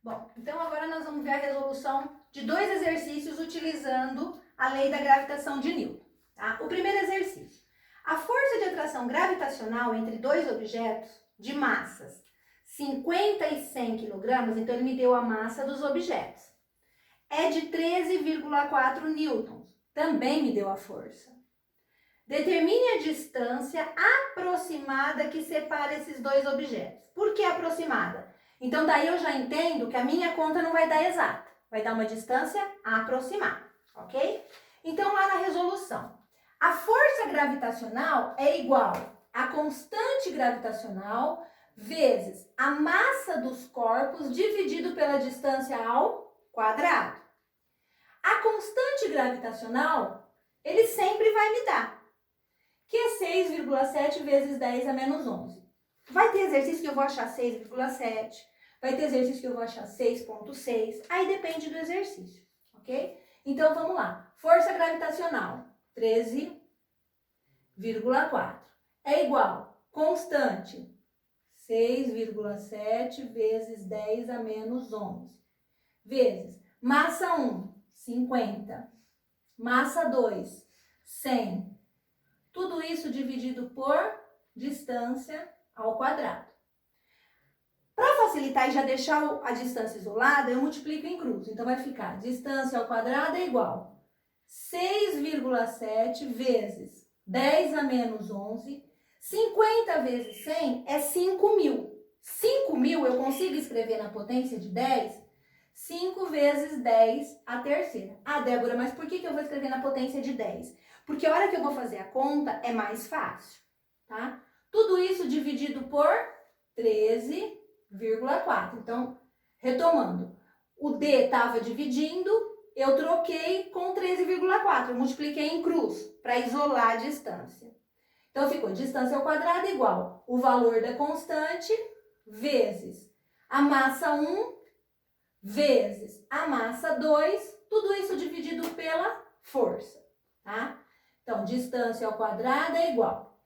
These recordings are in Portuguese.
Bom, então agora nós vamos ver a resolução de dois exercícios utilizando a lei da gravitação de Newton. Tá? O primeiro exercício. A força de atração gravitacional entre dois objetos de massas 50 e 100 kg, então ele me deu a massa dos objetos, é de 13,4 newtons. Também me deu a força. Determine a distância aproximada que separa esses dois objetos. Por que aproximada? Então, daí eu já entendo que a minha conta não vai dar exata. Vai dar uma distância aproximada, ok? Então, lá na resolução, a força gravitacional é igual a constante gravitacional vezes a massa dos corpos dividido pela distância ao quadrado. A constante gravitacional, ele sempre vai me dar, que é 6,7 vezes 10 a menos 11. Vai ter exercício que eu vou achar 6,7, vai ter exercício que eu vou achar 6,6, aí depende do exercício, ok? Então, vamos lá. Força gravitacional, 13,4. É igual, constante, 6,7 vezes 10 a menos 11, vezes massa 1, 50, massa 2, 100. Tudo isso dividido por distância ao quadrado. Para facilitar e já deixar a distância isolada, eu multiplico em cruz. Então, vai ficar distância ao quadrado é igual 6,7 vezes 10 a menos 11. 50 vezes 100 é 5.000. 5.000 eu consigo escrever na potência de 10? 5 vezes 10 a terceira. Ah, Débora, mas por que eu vou escrever na potência de 10? Porque a hora que eu vou fazer a conta é mais fácil, tá? Tudo isso dividido por 13,4. Então, retomando, o D estava dividindo, eu troquei com 13,4. Eu multipliquei em cruz para isolar a distância. Então, ficou distância ao quadrado igual o valor da constante vezes a massa 1 vezes a massa 2, tudo isso dividido pela força, tá? Então, distância ao quadrado é igual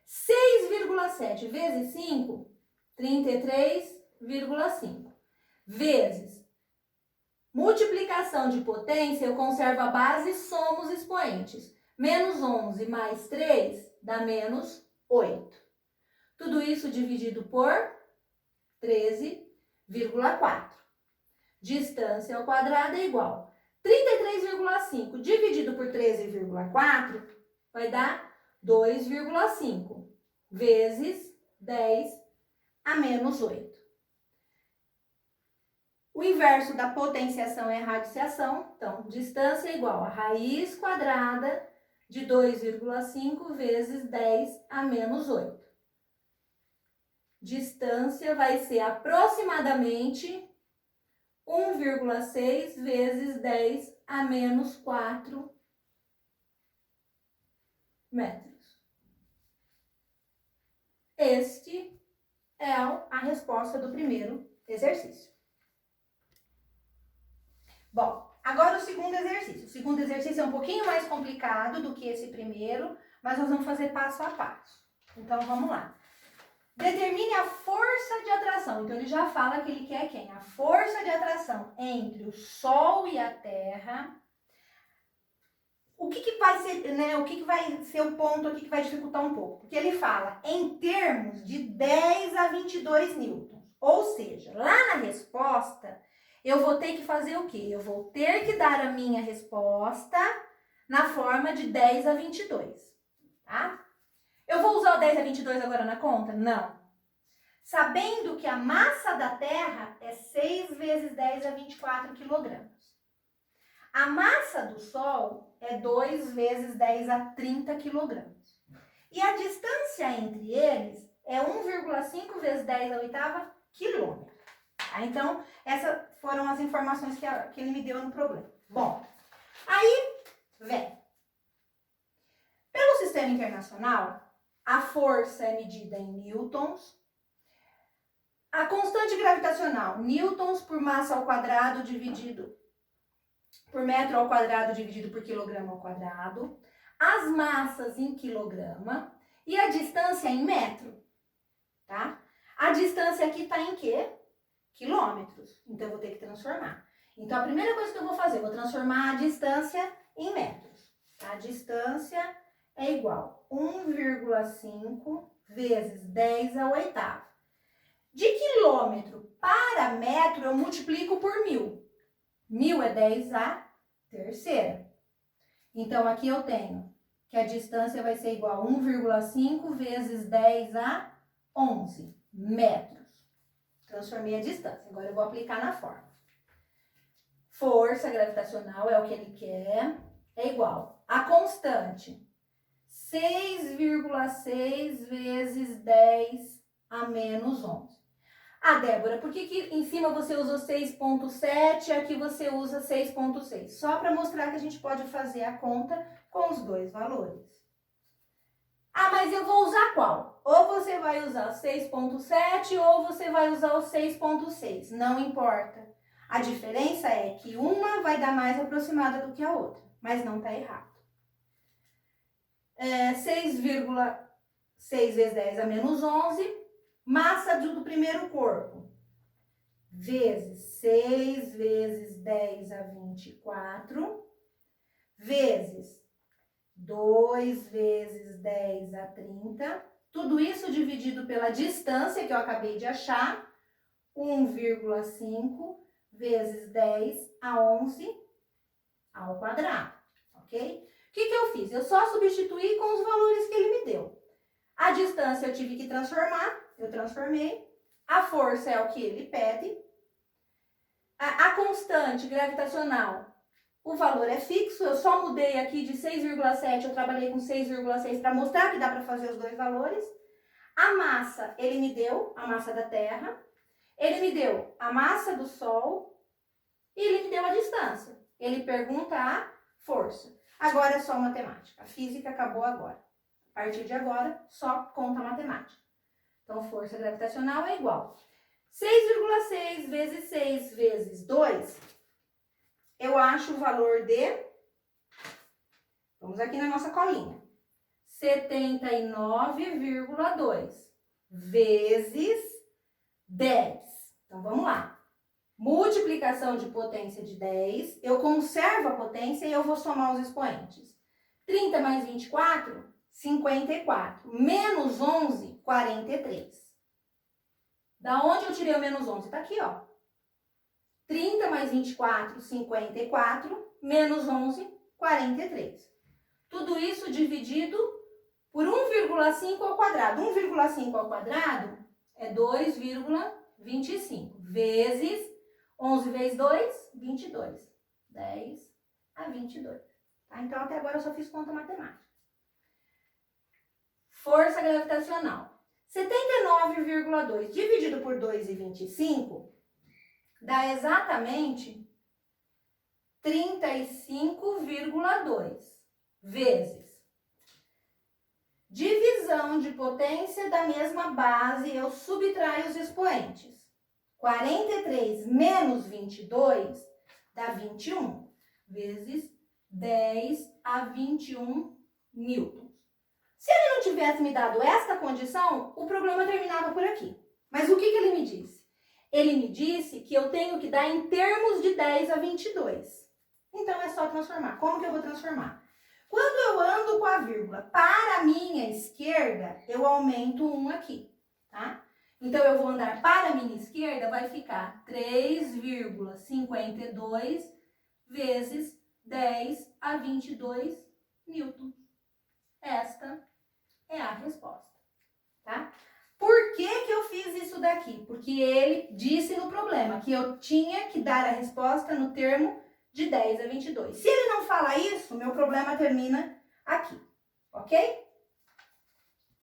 6,7 vezes 5, 33,5, vezes multiplicação de potência, eu conservo a base e somo os expoentes. Menos 11 mais 3 dá menos 8. Tudo isso dividido por 13,4. Distância ao quadrado é igual 33,5 dividido por 13,4 vai dar 2,5 vezes 10 a menos 8. O inverso da potenciação é a radiciação. Então, distância é igual a raiz quadrada de 2,5 vezes 10 a menos 8. Distância vai ser aproximadamente 1,6 vezes 10 a menos 4 metros. Este é a resposta do primeiro exercício. Bom, agora o segundo exercício. O segundo exercício é um pouquinho mais complicado do que esse primeiro, mas nós vamos fazer passo a passo. Então, vamos lá. Determine a força de atração. Então, ele já fala que ele quer quem? A força de atração entre o Sol e a Terra. O que vai ser, né? O que vai ser o ponto aqui que vai dificultar um pouco? Porque ele fala em termos de 10 a 22 newtons. Ou seja, lá na resposta, eu vou ter que fazer o quê? Eu vou ter que dar a minha resposta na forma de 10 a 22, tá? Eu vou usar o 10 a 22 agora na conta? Não. Sabendo que a massa da Terra é 6 vezes 10 a 24 quilogramas. A massa do Sol é 2 vezes 10 a 30 quilogramas. E a distância entre eles é 1,5 vezes 10 a oitava quilômetro. Tá? Então, essas foram as informações que ele me deu no problema. Bom, aí vem. Pelo sistema internacional, a força é medida em newtons. A constante gravitacional, newtons por massa ao quadrado dividido por metro ao quadrado dividido por quilograma ao quadrado. As massas em quilograma e a distância em metro, tá? A distância aqui está em quê? quilômetros. Então, eu vou ter que transformar. Então, a primeira coisa que eu vou fazer, eu vou transformar a distância em metros. A distância é igual a 1,5 vezes 10 ao oitavo. De quilômetro para metro, eu multiplico por 1000. 1000 é 10 à terceira. Então, aqui eu tenho que a distância vai ser igual a 1,5 vezes 10 a 11 metros. Transformei a distância. Agora eu vou aplicar na forma. Força gravitacional é o que ele quer. É igual a constante 6,6 vezes 10 a menos 11. Ah, Débora, por que em cima você usou 6,7 e aqui você usa 6,6? Só para mostrar que a gente pode fazer a conta com os dois valores. Ah, mas eu vou usar qual? Ou você vai usar o 6,7 ou você vai usar o 6,6. Não importa. A diferença é que uma vai dar mais aproximada do que a outra, mas não está errado. 6,6 vezes 10 a menos 11, massa do primeiro corpo, vezes 6 vezes 10 a 24, vezes 2 vezes 10 a 30, tudo isso dividido pela distância que eu acabei de achar, 1,5 vezes 10 a 11 ao quadrado, ok? O que eu fiz? Eu só substituí com os valores que ele me deu. A distância eu tive que transformar, eu transformei. A força é o que ele pede. A constante gravitacional, o valor é fixo, eu só mudei aqui de 6,7, eu trabalhei com 6,6 para mostrar que dá para fazer os dois valores. A massa, ele me deu, a massa da Terra, ele me deu a massa do Sol e ele me deu a distância. Ele pergunta a força. Agora é só matemática, a física acabou agora. A partir de agora, só conta matemática. Então, força gravitacional é igual 6,6 vezes 6 vezes 2, eu acho o valor de, vamos aqui na nossa colinha, 79,2 vezes 10. Então, vamos lá. Multiplicação de potência de 10, eu conservo a potência e eu vou somar os expoentes. 30 mais 24, 54. Menos 11, 43. Da onde eu tirei o menos 11? Tá aqui, ó. 30 mais 24, 54. Menos 11, 43. Tudo isso dividido por 1,5 ao quadrado. 1,5 ao quadrado é 2,25. Vezes 11 vezes 2, 22. 10 a 22. Tá? Então, até agora eu só fiz conta matemática. Força gravitacional. 79,2 dividido por 2,25 dá exatamente 35,2 vezes. Divisão de potência da mesma base, eu subtraio os expoentes. 43 menos 22 dá 21 vezes 10 a 21 newtons. Se ele não tivesse me dado esta condição, o problema terminava por aqui. Mas o que ele me disse? Ele me disse que eu tenho que dar em termos de 10 a 22. Então, é só transformar. Como que eu vou transformar? Quando eu ando com a vírgula para a minha esquerda, eu aumento 1 aqui, tá? Então, eu vou andar para a minha esquerda, vai ficar 3,52 vezes 10 a 22 newtons. Esta é a resposta, tá? Por que eu fiz isso daqui? Porque ele disse no problema que eu tinha que dar a resposta no termo de 10 a 22. Se ele não fala isso, meu problema termina aqui, ok?